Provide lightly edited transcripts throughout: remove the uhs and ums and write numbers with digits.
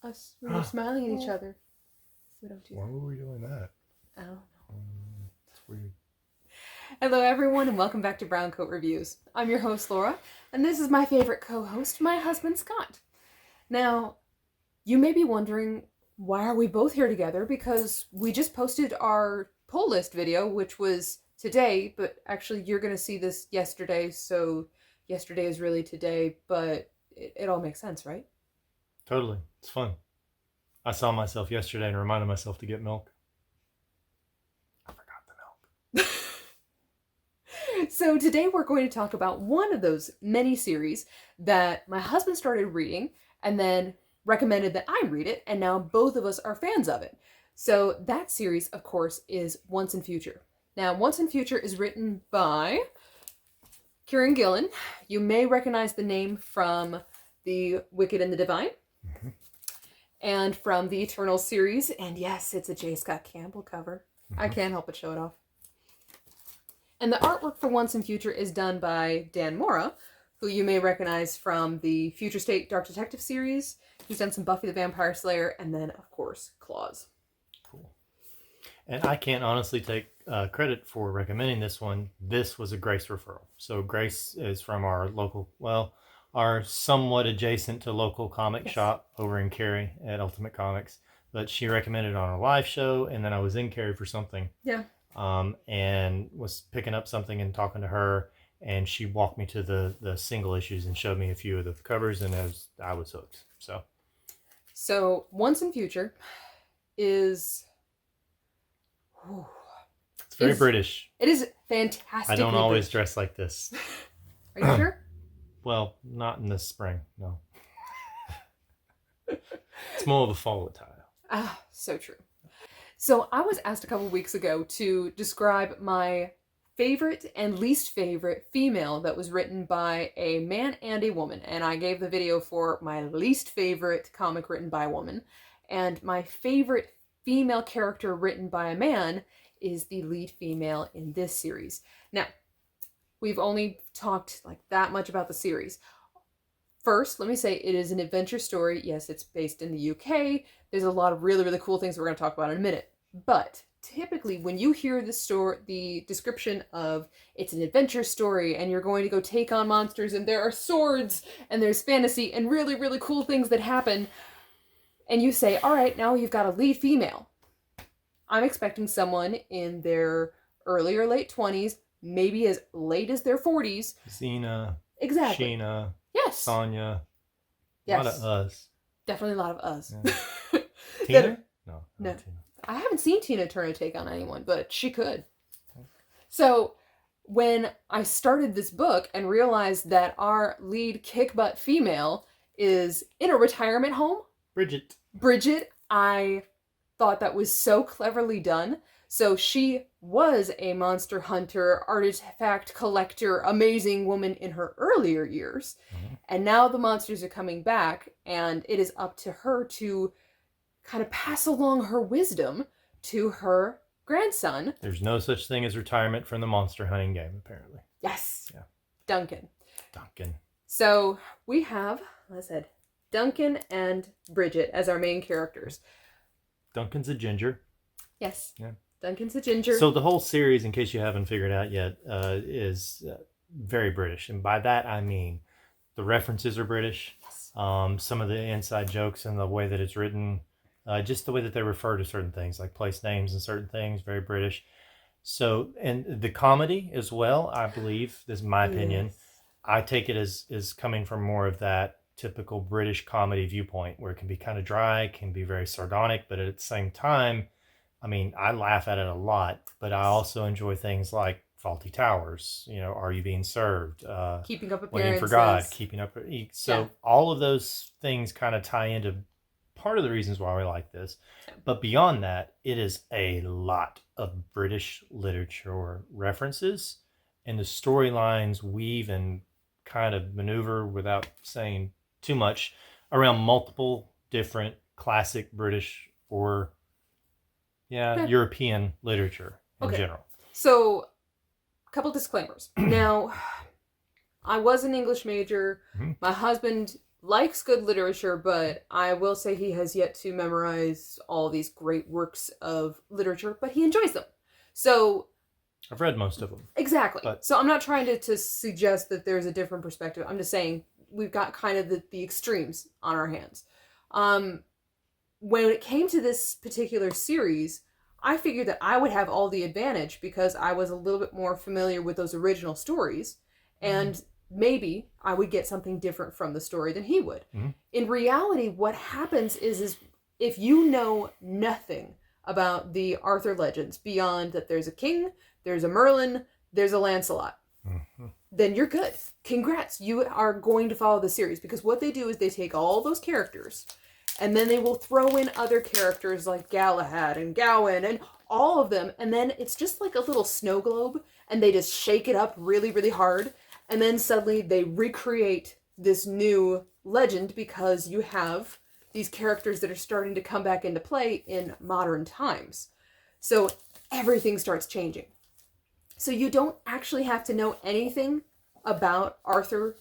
us when we're smiling at each other. We don't do that. Why were we doing that? I don't know. It's weird. Hello, everyone, and welcome back to Brown Coat Reviews. I'm your host, Laura, and this is my favorite co-host, my husband, Scott. Now, you may be wondering, why are we both here together? Because we just posted our pull list video, which was today, but actually you're going to see this yesterday, so yesterday is really today, but it all makes sense, right? Totally. It's fun. I saw myself yesterday and reminded myself to get milk. I forgot the milk. So today we're going to talk about one of those many series that my husband started reading and then recommended that I read it, and now both of us are fans of it. So that series, of course, is Once and Future. Now, Once and Future is written by Keiron Gillen. You may recognize the name from The Wicked and the Divine, and from the Eternal series, and yes, it's a J. Scott Campbell cover. I can't help but show it off. And the artwork for Once and Future is done by Dan Mora, who you may recognize from the Future State Dark Detective series. He's done some Buffy the Vampire Slayer, and then, of course, Claws. Cool. And I can't honestly take credit for recommending this one. This was a Grace referral. So Grace is from our local, our somewhat adjacent to local comic shop over in Cary at Ultimate Comics. But she recommended it on a live show, and then I was in Cary for something. Yeah. And was picking up something and talking to her, and she walked me to the single issues and showed me a few of the covers, and I was hooked. So Once and Future is... It's very British. It is fantastic. I don't always dress like this. Are you sure? Well, not in the spring, no. It's more of a fall attire. Ah, so true. So I was asked a couple weeks ago to describe my favorite and least favorite female that was written by a man and a woman. And I gave the video for my least favorite comic written by a woman. And my favorite female character written by a man is the lead female in this series. Now, we've only talked like that much about the series. First, let me say it is an adventure story. Yes, it's based in the UK. There's a lot of really, really cool things we're going to talk about in a minute. But typically when you hear the description of it's an adventure story and you're going to go take on monsters and there are swords and there's fantasy and really, really cool things that happen, and you say, all right, now you've got a lead female. I'm expecting someone in their early or late 20s, maybe as late as their 40s. Xena. Exactly. Sheena. Yes. Sonya. Yes. A lot of us. Definitely a lot of us. Yeah. Tina? No. No. Tina. I haven't seen Tina Turner take on anyone, but she could. So when I started this book and realized that our lead kick-butt female is in a retirement home, Bridget, I thought that was so cleverly done. So she was a monster hunter, artifact collector, amazing woman in her earlier years. And now the monsters are coming back, and it is up to her to kind of pass along her wisdom to her grandson. There's no such thing as retirement from the monster hunting game, apparently. Yes. Yeah. Duncan. So we have, like I said, Duncan and Bridget as our main characters. Duncan's a ginger. Yes. Yeah. Duncan's a ginger. So the whole series, in case you haven't figured out yet, is very British. And by that, I mean the references are British. Yes. Some of the inside jokes and the way that it's written, just the way that they refer to certain things, like place names and certain things, very British. So, and the comedy as well, I believe, this is my opinion. Yes. I take it as coming from more of that typical British comedy viewpoint, where it can be kind of dry, can be very sardonic, but at the same time, I mean, I laugh at it a lot, but I also enjoy things like Faulty Towers, Are You Being Served? Keeping Up Appearances. Waiting for God, Keeping Up. So all of those things kind of tie into part of the reasons why we like this. But beyond that, it is a lot of British literature references, and the storylines weave and kind of maneuver, without saying too much, around multiple different classic British or European literature in general. So, a couple disclaimers. Now, I was an English major. My husband likes good literature, but I will say he has yet to memorize all these great works of literature, but he enjoys them. So I've read most of them. exactly. But so I'm not trying to suggest that there's a different perspective. I'm just saying we've got kind of the extremes on our hands. When it came to this particular series, I figured that I would have all the advantage because I was a little bit more familiar with those original stories, and maybe I would get something different from the story than he would. Mm-hmm. In reality, what happens is if you know nothing about the Arthur legends beyond that there's a king, there's a Merlin, there's a Lancelot, then you're good. Congrats, you are going to follow the series, because what they do is they take all those characters and then they will throw in other characters like Galahad and Gawain and all of them, and then it's just like a little snow globe, and they just shake it up really, really hard, and then suddenly they recreate this new legend because you have these characters that are starting to come back into play in modern times. So everything starts changing. So you don't actually have to know anything about Arthur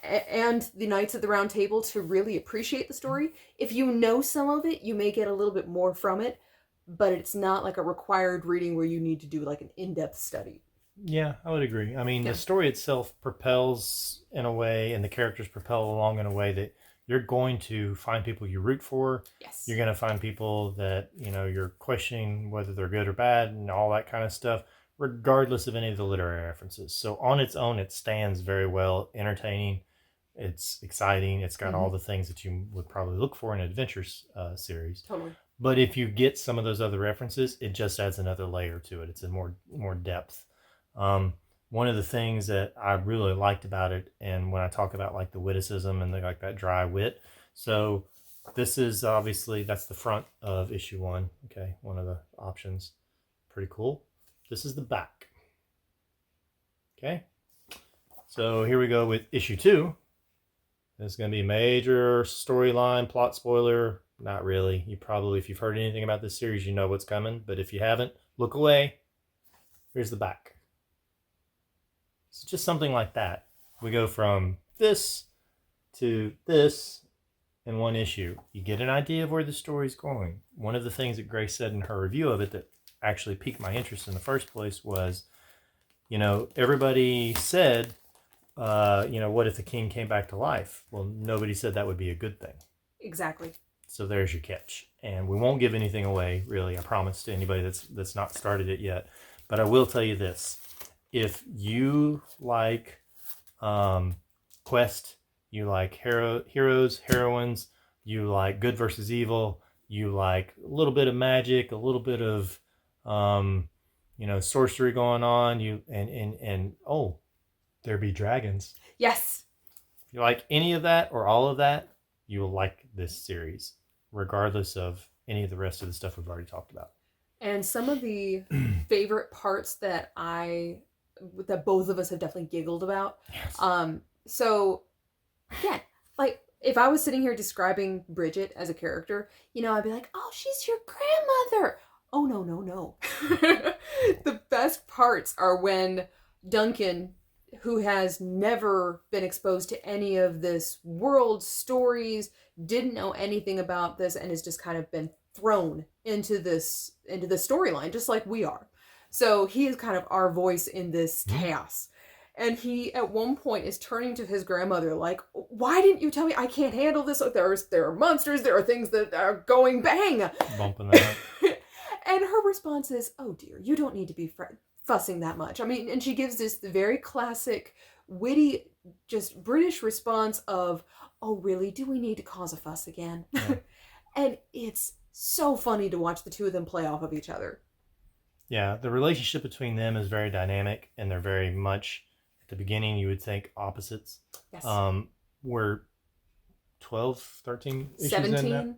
and the Knights of the Round Table to really appreciate the story. If you know some of it, you may get a little bit more from it, but it's not like a required reading where you need to do like an in-depth study. Yeah, I would agree. I mean, the story itself propels in a way, and the characters propel along in a way that you're going to find people you root for. Yes. You're going to find people that, you're questioning whether they're good or bad and all that kind of stuff, regardless of any of the literary references. So on its own, it stands very well, entertaining. It's exciting. It's got all the things that you would probably look for in an adventure series. Totally. But if you get some of those other references, it just adds another layer to it. It's a more depth. One of the things that I really liked about it, and when I talk about like the witticism and like that dry wit, so this is obviously, that's the front of issue 1. Okay, one of the options. Pretty cool. This is the back. Okay, so here we go with issue 2. It's going to be a major storyline, plot spoiler. Not really. You probably, if you've heard anything about this series, you know what's coming. But if you haven't, look away. Here's the back. It's just something like that. We go from this to this in one issue. You get an idea of where the story's going. One of the things that Grace said in her review of it that actually piqued my interest in the first place was, everybody said, what if the king came back to life? Well, nobody said that would be a good thing. Exactly. So there's your catch. And we won't give anything away, really, I promise, to anybody that's not started it yet. But I will tell you this. If you like quest, you like heroes, heroines, you like good versus evil, you like a little bit of magic, a little bit of sorcery going on, and there be dragons. Yes. If you like any of that or all of that, you will like this series, regardless of any of the rest of the stuff we've already talked about. And some of the favorite parts that both of us have definitely giggled about. Yes. So yeah, like if I was sitting here describing Bridget as a character, I'd be like, oh, she's your grandmother. Oh, no. The best parts are when Duncan, who has never been exposed to any of this world stories, didn't know anything about this, and has just kind of been thrown into the storyline, just like we are. So he is kind of our voice in this chaos. And he, at one point, is turning to his grandmother like, why didn't you tell me? I can't handle this. There are monsters. There are things that are going bang. Bumping that. And her response is, oh, dear, you don't need to be fussing that much. I mean, and she gives this very classic, witty, just British response of, oh, really? Do we need to cause a fuss again? Yeah. And it's so funny to watch the two of them play off of each other. Yeah, the relationship between them is very dynamic, and they're very much, at the beginning, you would think opposites. Yes. We're 12, 13 issues 17. in now?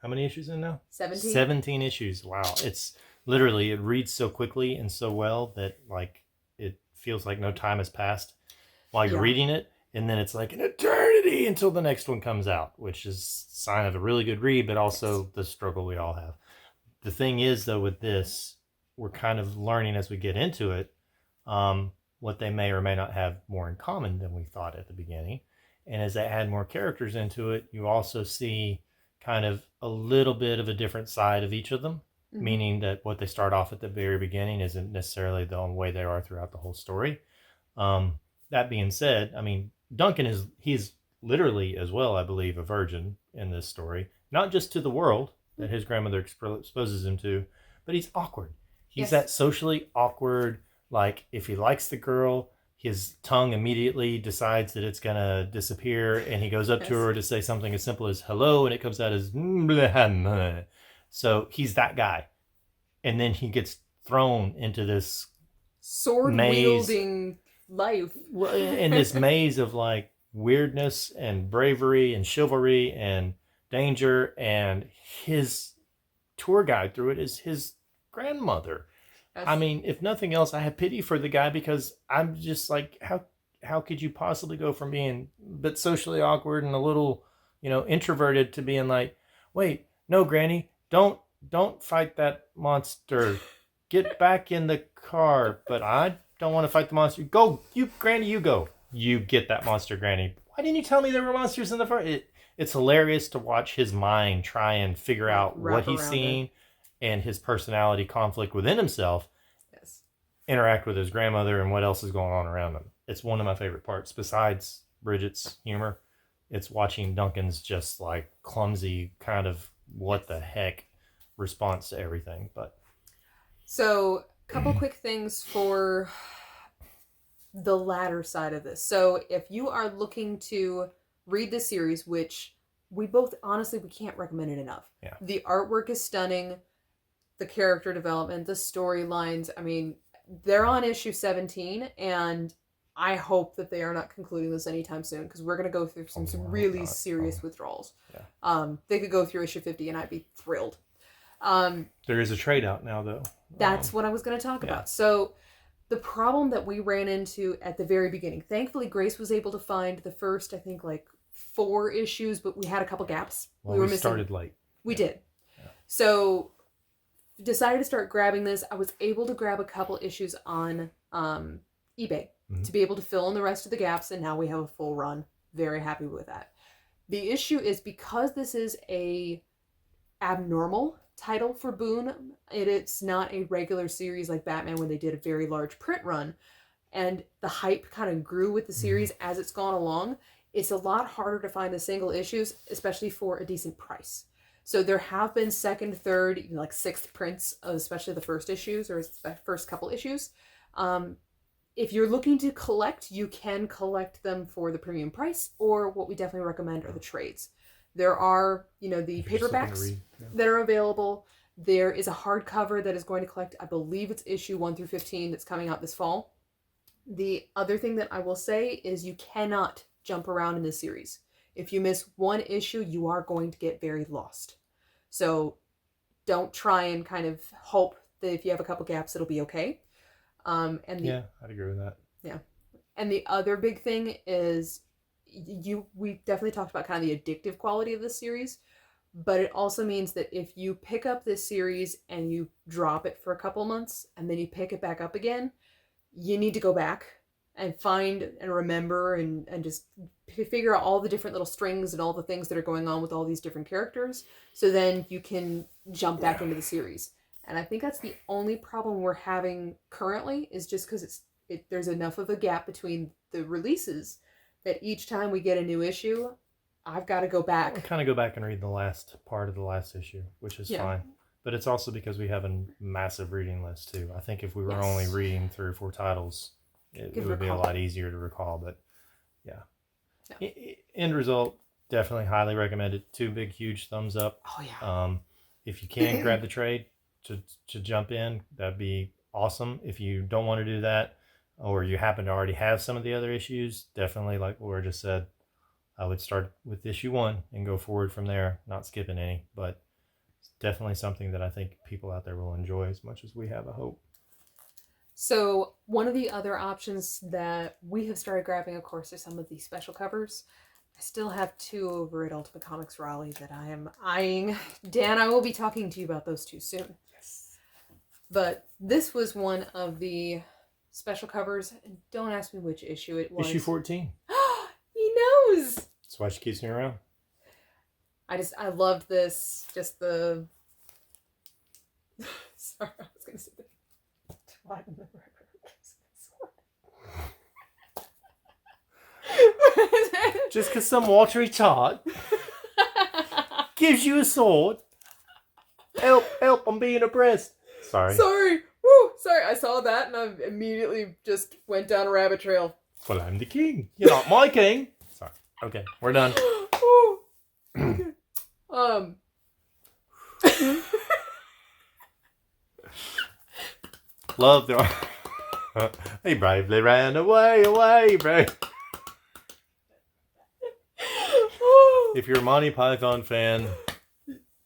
How many issues in now? 17. 17 issues. Wow. It's literally, it reads so quickly and so well that like it feels like no time has passed while you're reading it. And then it's like an eternity until the next one comes out, which is a sign of a really good read, but also the struggle we all have. The thing is, though, with this, we're kind of learning as we get into it what they may or may not have more in common than we thought at the beginning. And as they add more characters into it, you also see kind of a little bit of a different side of each of them, meaning that what they start off at the very beginning isn't necessarily the way they are throughout the whole story. That being said, I mean, Duncan he's literally as well, I believe, a virgin in this story, not just to the world that his grandmother exposes him to, but he's awkward. He's that socially awkward, like if he likes the girl, his tongue immediately decides that it's going to disappear, and he goes up to her to say something as simple as hello, and it comes out as so he's that guy. And then he gets thrown into this sword-wielding life. In this maze of like weirdness and bravery and chivalry and danger, and his tour guide through it is his grandmother. I mean, if nothing else, I have pity for the guy, because I'm just like, how could you possibly go from being a bit socially awkward and a little, introverted to being like, wait, no, Granny, don't fight that monster. Get back in the car. But I don't want to fight the monster. Go, Granny, you go. You get that monster, Granny. Why didn't you tell me there were monsters in the car? It's hilarious to watch his mind try and figure out what he's seeing. And his personality conflict within himself interact with his grandmother and what else is going on around him. It's one of my favorite parts. Besides Bridget's humor, it's watching Duncan's just like clumsy kind of what the heck response to everything. But so, a couple quick things for the latter side of this. So, if you are looking to read this series, which we both, honestly, we can't recommend it enough. Yeah. The artwork is stunning. The character development, the storylines. I mean, they're on issue 17, and I hope that they are not concluding this anytime soon, because we're going to go through some really serious withdrawals. Yeah. They could go through issue 50, and I'd be thrilled. There is a trade out now, though. That's what I was going to talk about. So the problem that we ran into at the very beginning, thankfully Grace was able to find the first, I think, like 4 issues, but we had a couple gaps. Well, we started late. We did. Yeah. So decided to start grabbing this. I was able to grab a couple issues on eBay to be able to fill in the rest of the gaps, and now we have a full run. Very happy with that. The issue is, because this is a abnormal title for Boone, it's not a regular series like Batman when they did a very large print run, and the hype kind of grew with the series as it's gone along. It's a lot harder to find the single issues, especially for a decent price. So there have been second, third, like 6th prints of especially the first issues or first couple issues. If you're looking to collect, you can collect them for the premium price, or what we definitely recommend are the trades. There are, the paperbacks that are available. There is a hardcover that is going to collect, I believe it's issue 1 through 15 that's coming out this fall. The other thing that I will say is you cannot jump around in this series. If you miss one issue, you are going to get very lost. So don't try and kind of hope that if you have a couple gaps, it'll be okay. I'd agree with that. Yeah. And the other big thing is we definitely talked about kind of the addictive quality of this series, but it also means that if you pick up this series and you drop it for a couple months and then you pick it back up again, you need to go back and find and remember and just figure out all the different little strings and all the things that are going on with all these different characters, so then you can jump back into the series. And I think that's the only problem we're having currently, is just because there's enough of a gap between the releases that each time we get a new issue, I've got to go back. I kind of go back and read the last part of the last issue, which is fine. But it's also because we have a massive reading list too. I think if we were only reading 3 or 4 titles, it would be a lot easier to recall. But end result, definitely highly recommended. 2 big, huge thumbs up. Oh yeah. If you can grab the trade to jump in, that'd be awesome. If you don't want to do that, or you happen to already have some of the other issues, definitely, like Laura just said, I would start with issue 1 and go forward from there, not skipping any. But it's definitely something that I think people out there will enjoy as much as we have, I hope. So one of the other options that we have started grabbing, of course, are some of the special covers. I still have 2 over at Ultimate Comics Raleigh that I am eyeing. Dan, I will be talking to you about those 2 soon. Yes. But this was one of the special covers. Don't ask me which issue it was. Issue 14. He knows? That's why she keeps me around. I loved this. Just the. Sorry, I was gonna say that. Just because some watery tot gives you a sword. Help, I'm being oppressed. Sorry. Woo, sorry. I saw that and I immediately just went down a rabbit trail. Well, I'm the king. You're not my king. Sorry. Okay, we're done. Love the. He bravely ran away, brave. If you're a Monty Python fan,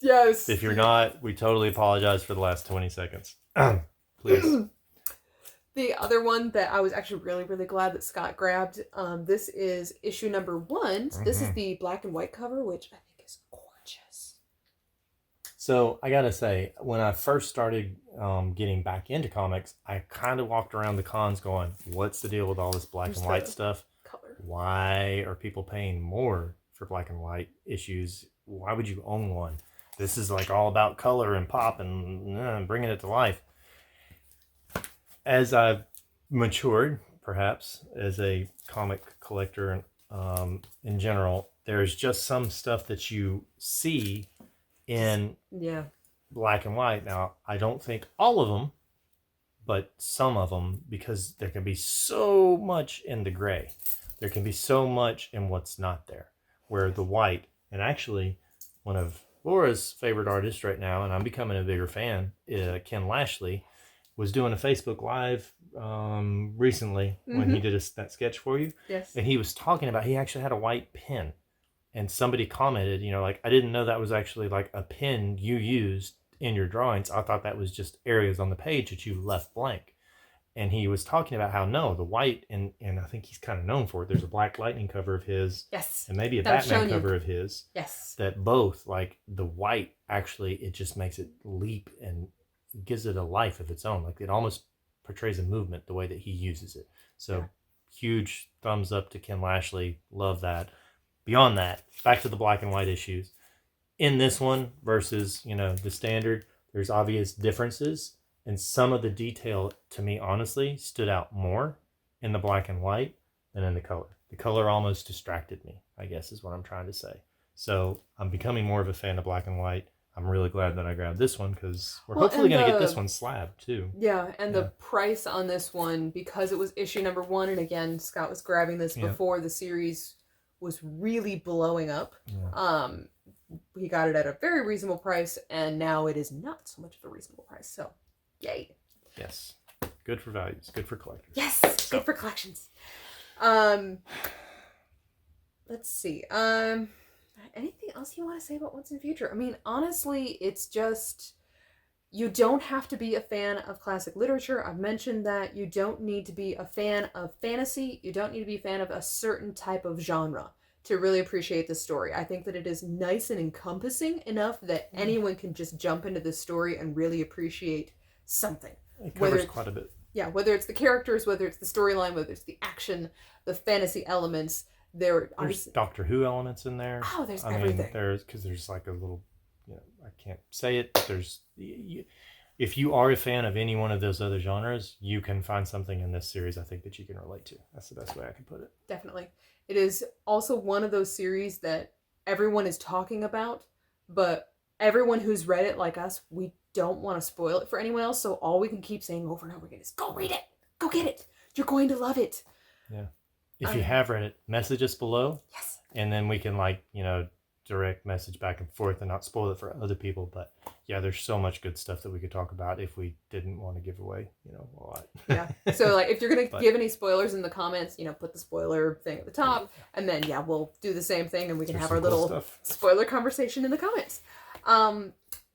yes. If you're not, we totally apologize for the last 20 seconds. Please. The other one that I was actually really, really glad that Scott grabbed, this is issue number 1. Mm-hmm. This is the black and white cover, which I think is gorgeous. So I gotta say, when I first started getting back into comics, I kind of walked around the cons going, what's the deal with all this black and white stuff? Color. Why are people paying more for black and white issues? Why would you own one? This is like all about color and pop and bringing it to life. As I've matured, perhaps, as a comic collector in general, there's just some stuff that you see in black and white. Now, I don't think all of them, but some of them, because there can be so much in the gray. There can be so much in what's not there. Where the white, and actually one of Laura's favorite artists right now, and I'm becoming a bigger fan, Ken Lashley, was doing a Facebook Live recently when he did that sketch for you. Yes. And he was talking about, he actually had a white pen. And somebody commented, like, I didn't know that was actually like a pen you used in your drawings. I thought that was just areas on the page that you left blank. And he was talking about how, no, the white, and I think he's kind of known for it. There's a Black Lightning cover of his. Yes. And maybe a Batman cover of his. Yes. That both, like, the white, actually, it just makes it leap and gives it a life of its own. Like, it almost portrays a movement the way that he uses it. So, huge thumbs up to Ken Lashley. Love that. Beyond that, back to the black and white issues. In this one versus, the standard, there's obvious differences. And some of the detail, to me, honestly, stood out more in the black and white than in the color. The color almost distracted me, I guess is what I'm trying to say. So I'm becoming more of a fan of black and white. I'm really glad that I grabbed this one because we're hopefully going to get this one slabbed too. Yeah, and the price on this one, because it was issue number 1, and again, Scott was grabbing this before the series was really blowing up. Yeah. He got it at a very reasonable price, and now it is not so much of a reasonable price. So, yay. Yes. Good for values. Good for collectors. Yes. So. Good for collections. Let's see. Anything else you want to say about Once and Future? I mean, honestly, it's just, you don't have to be a fan of classic literature. I've mentioned that you don't need to be a fan of fantasy. You don't need to be a fan of a certain type of genre to really appreciate the story. I think that it is nice and encompassing enough that anyone can just jump into this story and really appreciate something. It covers quite a bit. Yeah, whether it's the characters, whether it's the storyline, whether it's the action, the fantasy elements. There's Doctor Who elements in there. Oh, there's everything. There's like a little, I can't say it. If you are a fan of any one of those other genres, you can find something in this series I think that you can relate to. That's the best way I can put it. Definitely. It is also one of those series that everyone is talking about, but everyone who's read it like us, we don't want to spoil it for anyone else, so all we can keep saying over and over again is, go read it! Go get it! You're going to love it! Yeah. If you have read it, message us below. Yes. And then we can direct message back and forth and not spoil it for other people. But yeah, there's so much good stuff that we could talk about if we didn't want to give away, a lot. Yeah. So if you're going to give any spoilers in the comments, put the spoiler thing at the top. And then, we'll do the same thing and we can have our little spoiler conversation in the comments.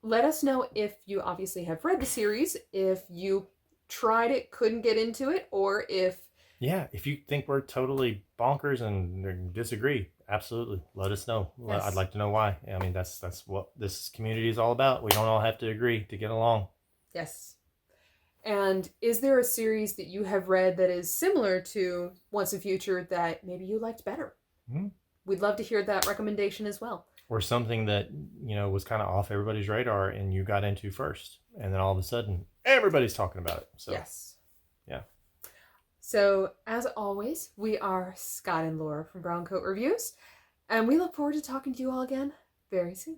Let us know if you obviously have read the series, if you tried it, couldn't get into it, or if... Yeah, if you think we're totally bonkers and disagree, absolutely, let us know. Yes. I'd like to know why. I mean, that's what this community is all about. We don't all have to agree to get along. Yes. And is there a series that you have read that is similar to Once and Future that maybe you liked better? Mm-hmm. we'd love to hear that recommendation as well. Or something that, was kind of off everybody's radar and you got into first. And then all of a sudden, everybody's talking about it. So, yes. Yeah. So, as always, we are Scott and Laura from Brown Coat Reviews. And we look forward to talking to you all again very soon.